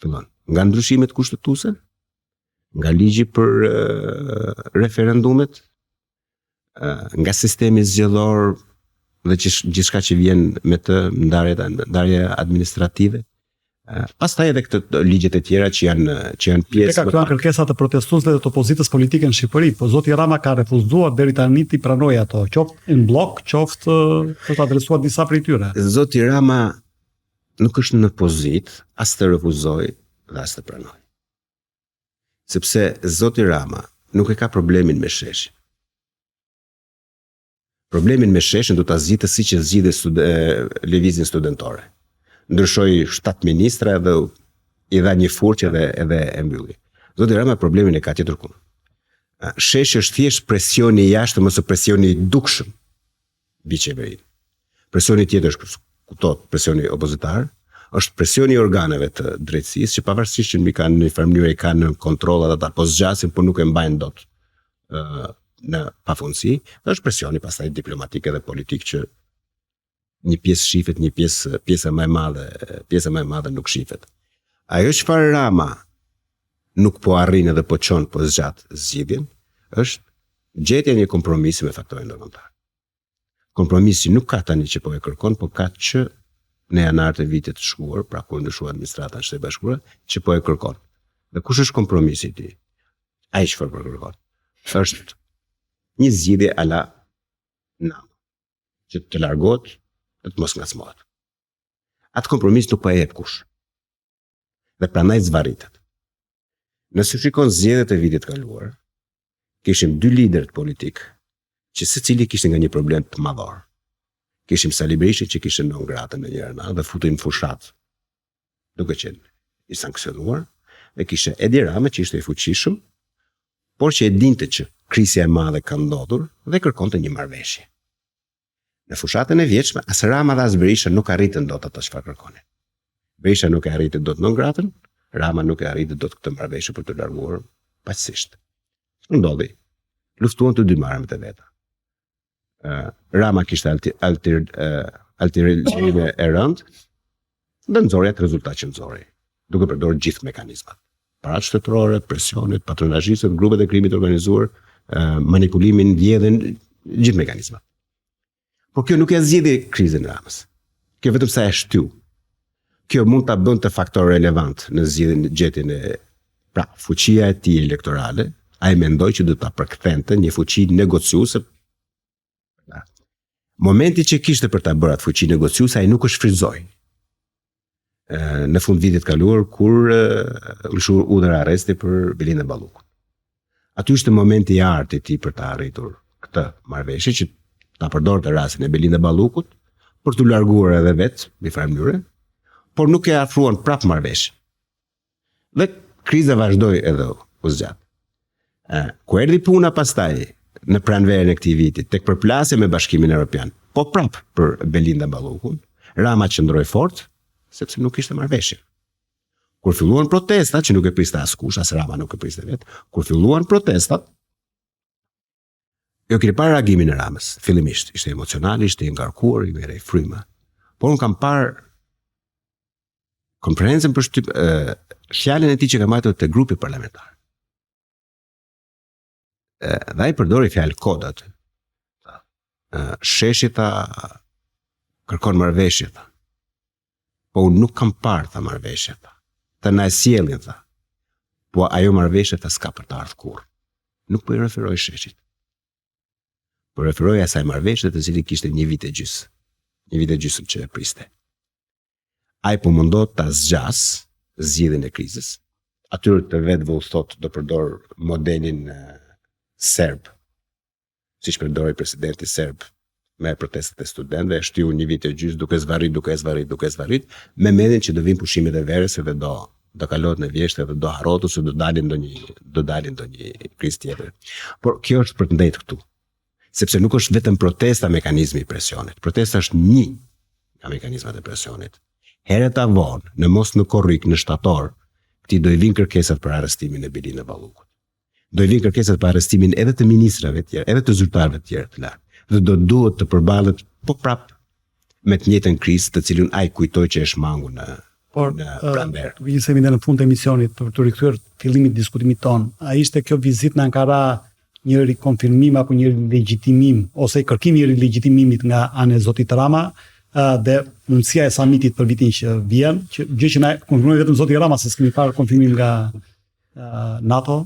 Fillon nga ndryshimet kushtetuese, nga ligji për referendumet, nga sistemi zgjedhor dhe gjithçka që vjen me të ndarje administrative. Pastaj edhe këtë ligjet e tjera që janë pjesë. Këto janë kërkesat e protestuesve dhe të opozitës politike në Shqipëri, po zoti Rama ka refuzuar deri tani të pranojë ato, qoftë në blok, qoftë të adresuar disa prej tyre. Zoti Rama nuk është në pozitë as të refuzojë dhe as të pranojë. Sepse zoti Rama nuk e ka problemin me sheshin. Problemin me sheshin do ta zgjidhte siç e zgjidhte lëvizjen studentore. Ndryshoi 7 ministra dhe i dha një furqe edhe e mbylli. Zoti Rama problemin e ka tjetër kund. Sheshi është thjesht presioni i jashtëm ose presioni i dukshëm mbi qeverinë. Presioni tjetër është kuptohet presioni opozitar, është presioni i organeve të drejtësisë që pavarësisht që në një farë mënyrë kanë kontroll ata po zgjasin, por nuk e mbajnë dot në pafundësi, është presioni pastaj diplomatik edhe politik që një pjesë shifet, një pjesa më e madhe nuk shifet. Ajo çfarë Rama nuk po arrin edhe po çon po zgjat zgjidhjen, është gjetja një kompromisi me faktorin ndërkombëtar. Kompromisi nuk ka tani që po e kërkon, por ka që në janar të vitit të shkuar, pra kur ndryshua administrata në Shtetet Bashkuara, që po e kërkon. Dhe kush është kompromisi i tij? Ai çfarë po kërkon? Është një zgjidhje ala Nama, që të largohet dhe të mos ngacmohet. Atë kompromis nuk po e jep kush. Dhe prandaj zvarritet. Nëse shikon zgjedhjet e vitit kaluar, kishim 2 liderë politik që secili kishte nga një problem të madhor. Kishim Sali Berishin që kishte non grata në një anë dhe futim fushat, duke qenë i sanksionuar, dhe kishte Edi Rama që ishte i fuqishëm, por që e dinte që krisja e madhe ka ndodhur dhe kërkonte një marrëveshje. Në fushatën e vjeçme, as Rama dhe as Berisha nuk arritën dot ato çfarë kërkonin. Berisha nuk e arriti dot non gratën, Rama nuk e arriti dot këtë marrëveshje për të larguar paqësisht. Ndodhi. Luftuan të dy marrëmet e veta. Rama kishte alterime e rënd dhe nxori atë rezultat që nxori, duke përdorur gjithë mekanizmat. Paratë shtetërore, presionet, patronazhistët, grupet e krimit organizuar, manipulimin, vjedhjen, gjithë mekanizmat. Por kjo nuk e zgjidhi krizën e Ramës. Kjo vetëm sa e shtyu. Kjo mund ta bënte faktor relevant në gjetjen e fuqia e tij elektorale. Ai mendoi që do ta përkthente një fuqi negociuese. Momenti që kishte për ta bërë atë fuqi negociuese, ai nuk është frizoi. Në fund vitit kaluar kur u udhër arresti për Belinda Ballukun. Aty ishte momenti i artë i tij për ta arritur këtë marrëveshje që ta përdorte rastin e Belinda Ballukut për t'u larguar edhe vetë, në farë mënyrë, por nuk e afruan prapë marrëveshjen. Dhe kriza vazhdoi edhe u zgjat. Ku erdhi puna pastaj në pranverën e këtij viti tek përplasja me Bashkimin Evropian, po prapë për Belinda Ballukun, Rama qëndroi fort sepse nuk kishte marrëveshje. Kur filluan protestat, që nuk e priste askush, as Rama nuk e priste vetë, kur filluan protestat, jo keni parë reagimin e Ramës. Fillimisht ishte emocional, ishte i ngarkuar, i merrej fryma. Por unë kam parë konferencën për fjalën e tij që ka marrë te grupi parlamentar. Dhe ai përdori fjalë kod aty. Sheshi tha kërkon marrëveshje tha. Po unë nuk kam parë tha marrëveshje tha. Të na sjellin tha. Po ajo marrëveshje tha s'ka për të ardhur kurrë. Nuk po i referoj sheshit. Po referoj asaj marrëveshje të cilin kishte një vit e gjys. Një vit e gjysmë që e priste. Ai po mundot ta zgjas zgjidhjen e krizës. Atyre të vetë vull thot do përdor modelin serb. Siç përdori presidenti serb me protestat e studentëve, shtiu një vit e gjys duke zvarrit, me mendjen që do vinë pushimet e verës dhe do kalohet në vjeshtë dhe do harrohet ose do dalin ndonjë krizë tjetër. Por kjo është për të ndejtë këtu. Sepse nuk është vetëm protesta mekanizmi i presionit. Protesta është një nga mekanizmat e presionit. Herët avon, në mos në korrik, në shtator, këti do i vinë kërkesat për arrestimin e Belinda Ballukut. Do i vinë kërkesat për arrestimin edhe të ministrave tjerë, edhe të zyrtarëve tjerë të lartë. Dhe do duhet të përballet po prap me të njëjtën krizë të cilën ai kujtoi që është mangu Por pranverë. Vizemi në fund të emisionit për të rikthyer fillimit të diskutimit ton. A ishte kjo vizitë në Ankara një rikonfirmim apo një legjitimim ose kërkim i rilegjitimimit nga ana e zotit Rama dhe mundësia e samitit për vitin që vjen, gjë që na konfirmoi vetëm zoti Rama se s'kemi parë konfirmim nga NATO?